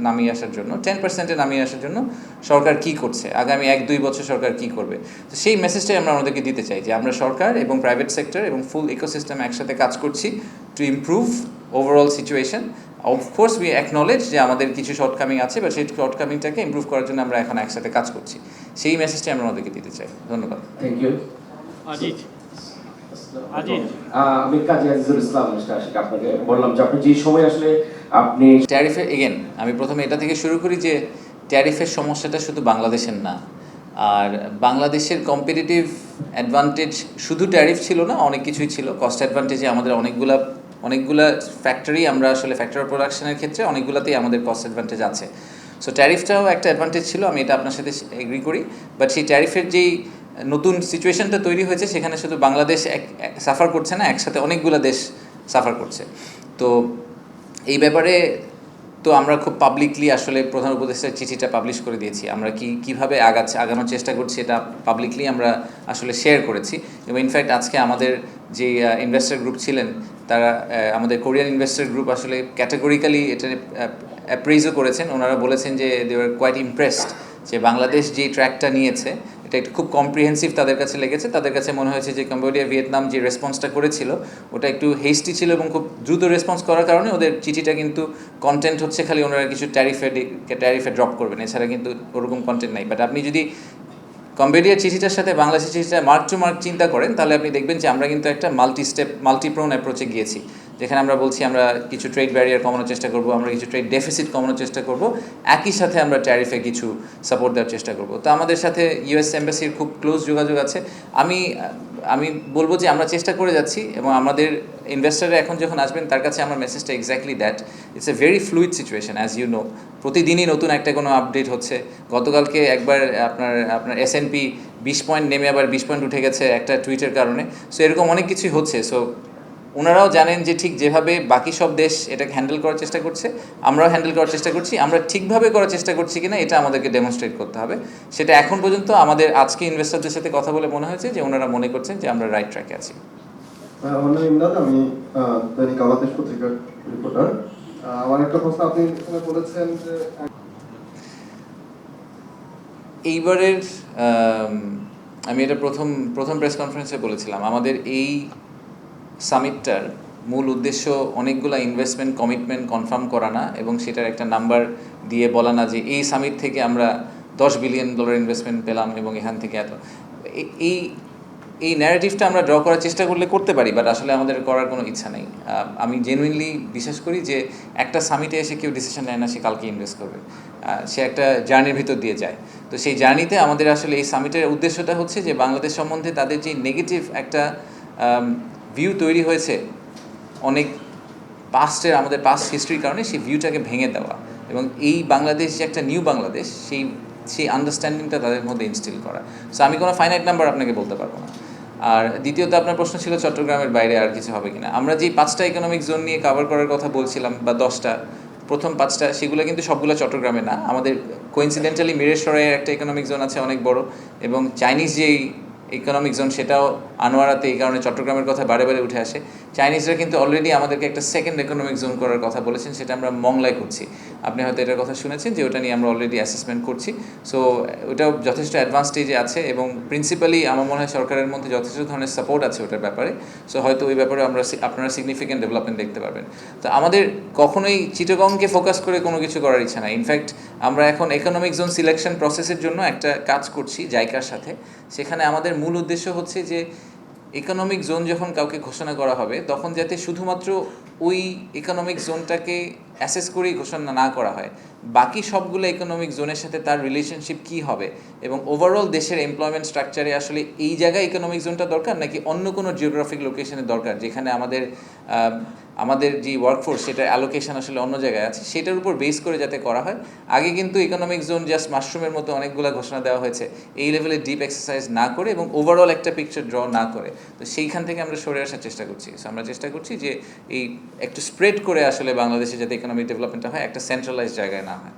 নামিয়ে আসার জন্য, 10%-এ নামিয়ে আসার জন্য সরকার কি করছে, আগামী 1-2 বছর সরকার কি করবে। তো সেই মেসেজটাই আমরা আমাদেরকে দিতে চাই, যে আমরা সরকার এবং প্রাইভেট সেক্টর এবং ফুল ইকোসিস্টেম একসাথে কাজ করছি to improve overall situation. Of course we acknowledge যে আমাদের কিছু শর্টকামিং আছে, বা সেই শর্টকামিংটাকে ইমপ্রুভ করার জন্য আমরা এখন একসাথে কাজ করছি। সেই মেসেজটাই আমরা আমাদেরকে দিতে চাই। ধন্যবাদ। Thank you. আজিজ আজিজ আমি কাজী আজিজুল ইসলাম মিস্টার আশিক, আপনাকে বললাম যে আপনি যে সময় আসলে আপনি ট্যারিফে এগেন আমি প্রথমে এটা থেকে শুরু করি যে ট্যারিফের সমস্যাটা শুধু বাংলাদেশের না, আর বাংলাদেশের কম্পিটিটিভ অ্যাডভান্টেজ শুধু ট্যারিফ ছিল না, অনেক কিছুই ছিল। কস্ট অ্যাডভান্টেজে আমাদের অনেকগুলা ফ্যাক্টরি, আমরা আসলে ফ্যাক্টরি প্রোডাকশনের ক্ষেত্রে অনেকগুলোতেই আমাদের কস্ট অ্যাডভান্টেজ আছে। সো ট্যারিফটাও একটা অ্যাডভান্টেজ ছিল, আমি এটা আপনার সাথে এগ্রি করি। বাট সেই ট্যারিফের যেই নতুন সিচুয়েশনটা তৈরি হয়েছে সেখানে শুধু বাংলাদেশ সাফার করছে না, একসাথে অনেকগুলো দেশ সাফার করছে। তো এই ব্যাপারে তো আমরা খুব পাবলিকলি আসলে প্রধান উপদেষ্টার চিঠিটা পাবলিশ করে দিয়েছি। আমরা কীভাবে আগানোর চেষ্টা করছি এটা পাবলিকলি আমরা আসলে শেয়ার করেছি। এবং ইনফ্যাক্ট আজকে আমাদের যে ইনভেস্টর গ্রুপ ছিলেন তারা, আমাদের কোরিয়ান ইনভেস্টর গ্রুপ আসলে ক্যাটাগরিক্যালি এটা অ্যাপ্রেইজও করেছেন। ওনারা বলেছেন যে দে আর কোয়াইট ইমপ্রেসড যে বাংলাদেশ যে ট্র্যাকটা নিয়েছে এটা একটু খুব কম্প্রিহেন্সিভ তাদের কাছে লেগেছে। তাদের কাছে মনে হয়েছে যে কম্বোডিয়া ভিয়েতনাম যে রেসপন্সটা করেছিল ওটা একটু হেস্টি ছিল এবং খুব দ্রুত রেসপন্স করার কারণে ওদের চিঠিটা কিন্তু কন্টেন্ট হচ্ছে খালি ওনারা কিছু ট্যারিফে ড্রপ করবেন, এছাড়া কিন্তু ওরকম কন্টেন্ট নাই। বাট আপনি যদি কম্বোডিয়ার চিঠিটার সাথে বাংলাদেশের চিঠিটা মার্ক টু মার্ক চিন্তা করেন তাহলে আপনি দেখবেন যে আমরা কিন্তু একটা মাল্টিপ্রোন অ্যাপ্রোচে গিয়েছি, যেখানে আমরা বলছি আমরা কিছু ট্রেড ব্যারিয়ার কমানোর চেষ্টা করব, আমরা কিছু ট্রেড ডেফিসিট কমানোর চেষ্টা করব, একই সাথে আমরা ট্যারিফে কিছু সাপোর্ট দেওয়ার চেষ্টা করব। তো আমাদের সাথে ইউএস এম্বাসির খুব ক্লোজ যোগাযোগ আছে। আমি বলবো যে আমরা চেষ্টা করে যাচ্ছি এবং আমাদের ইনভেস্টাররা এখন যখন আসবেন তার কাছে আমার মেসেজটা exactly that, it's a very fluid situation as you know. প্রতিদিনই নতুন একটা কোনো আপডেট হচ্ছে। গতকালকে একবার আপনার S&P 20 পয়েন্ট নেমে আবার 20 পয়েন্ট উঠে গেছে একটা টুইটের কারণে। সো এরকম অনেক কিছুই হচ্ছে। সো ওনারাও জানেন যে ঠিক যেভাবে বাকি সব দেশ এটাকে হ্যান্ডেল করার চেষ্টা করছে, আমরাও হ্যান্ডেল করার চেষ্টা করছি। আমরা ঠিকভাবে করার চেষ্টা করছি কিনা এটা আমাদেরকে ডেমনস্ট্রেট করতে হবে। সেটা এখন পর্যন্ত আমাদের আজকে ইনভেস্টরদের সাথে কথা বলে মনে হয়েছে যে ওনারা মনে করছেন যে আমরা রাইট ট্র্যাকে আছি। আমার নাম ইমদাদ, আমি দৈনিক বাংলাদেশ পত্রিকার রিপোর্টার। আমার একটা প্রশ্ন, আপনি এখানে বলেছেন যে এইবারের আমি এটা প্রথম প্রেস কনফারেন্সে বলেছিলাম, আমাদের এই সামিটটার মূল উদ্দেশ্য অনেকগুলো ইনভেস্টমেন্ট কমিটমেন্ট কনফার্ম করা না এবং সেটার একটা নাম্বার দিয়ে বলা না যে এই সামিট থেকে আমরা $10 বিলিয়ন ইনভেস্টমেন্ট পেলাম এবং এখান থেকে এত। এই ন্যারেটিভটা আমরা ড্র করার চেষ্টা করলে করতে পারি, বাট আসলে আমাদের করার কোনো ইচ্ছা নেই। আমি জেনুইনলি বিশ্বাস করি যে একটা সামিটে এসে কেউ ডিসিশন নেয় না সে কালকে ইনভেস্ট করবে, সে একটা জার্নির ভিতর দিয়ে যায়। তো সেই জার্নিতে আমাদের আসলে এই সামিটের উদ্দেশ্যটা হচ্ছে যে বাংলাদেশ সম্বন্ধে তাদের যে নেগেটিভ একটা ভিউ তৈরি হয়েছে অনেক আমাদের পাস্ট হিস্ট্রির কারণে, সেই ভিউটাকে ভেঙে দেওয়া এবং এই বাংলাদেশ যে একটা নিউ বাংলাদেশ সেই আন্ডারস্ট্যান্ডিংটা তাদের মধ্যে ইনস্টিল করা। সো আমি কোনো ফাইনাইট নাম্বার আপনাকে বলতে পারবো না। আর দ্বিতীয়ত আপনার প্রশ্ন ছিল চট্টগ্রামের বাইরে আর কিছু হবে কিনা। আমরা যেই 5টা ইকোনমিক জোন নিয়ে কভার করার কথা বলছিলাম বা 10টা, প্রথম 5টা সেগুলো কিন্তু সবগুলো চট্টগ্রামে না। আমাদের কোইন্সিডেন্টালি মিরেশ্বরের একটা ইকোনমিক জোন আছে অনেক বড়, এবং চাইনিজ যেই ইকোনমিক জোন সেটাও আনোয়ারাতে, এই কারণে চট্টগ্রামের কথা বারে বারে উঠে আসে। চাইনিজরা কিন্তু অলরেডি আমাদেরকে একটা সেকেন্ড ইকোনমিক জোন করার কথা বলেছেন, সেটা আমরা মংলায় করছি। আপনি হয়তো এটার কথা শুনেছেন যে ওটা নিয়ে আমরা অলরেডি অ্যাসেসমেন্ট করছি। সো ওটাও যথেষ্ট অ্যাডভান্স স্টেজে আছে এবং প্রিন্সিপালি আমার মনে হয় সরকারের মধ্যে যথেষ্ট ধরনের সাপোর্ট আছে ওটার ব্যাপারে। সো হয়তো ওই ব্যাপারে আপনারা সিগনিফিক্যান্ট ডেভেলপমেন্ট দেখতে পারবেন। তো আমাদের কখনোই চিটাগংকে ফোকাস করে কোনো কিছু করার ইচ্ছা নাই। ইনফ্যাক্ট আমরা এখন ইকোনমিক জোন সিলেকশন প্রসেসের জন্য একটা কাজ করছি জাইকার সাথে। সেখানে আমাদের মূল উদ্দেশ্য হচ্ছে যে ইকোনমিক জোন যখন কাউকে ঘোষণা করা হবে তখন যাতে শুধুমাত্র ওই ইকোনমিক জোনটাকে অ্যাসেস করেই ঘোষণা না করা হয়, বাকি সবগুলো ইকোনমিক জোনের সাথে তার রিলেশনশিপ কী হবে এবং ওভারঅল দেশের এমপ্লয়মেন্ট স্ট্রাকচারে আসলে এই জায়গায় ইকোনমিক জোনটা দরকার নাকি অন্য কোনো জিওগ্রাফিক লোকেশনে দরকার, যেখানে আমাদের যে ওয়ার্কফোর্স সেটার অ্যালোকেশন আসলে অন্য জায়গায় আছে, সেটার উপর বেস করে যাতে করা হয়। আগে কিন্তু ইকোনমিক জোন জাস্ট মাশরুমের মতো অনেকগুলো ঘোষণা দেওয়া হয়েছে, এই লেভেলে ডিপ এক্সারসাইজ না করে এবং ওভারঅল একটা পিকচার ড্র না করে। তো সেইখান থেকে আমরা সরে আসার চেষ্টা করছি। সো আমরা চেষ্টা করছি যে এই একটু স্প্রেড করে আসলে বাংলাদেশে যাতে ইকোনমিক ডেভেলপমেন্টটা হয়, একটা সেন্ট্রালাইজ জায়গায় না হয়।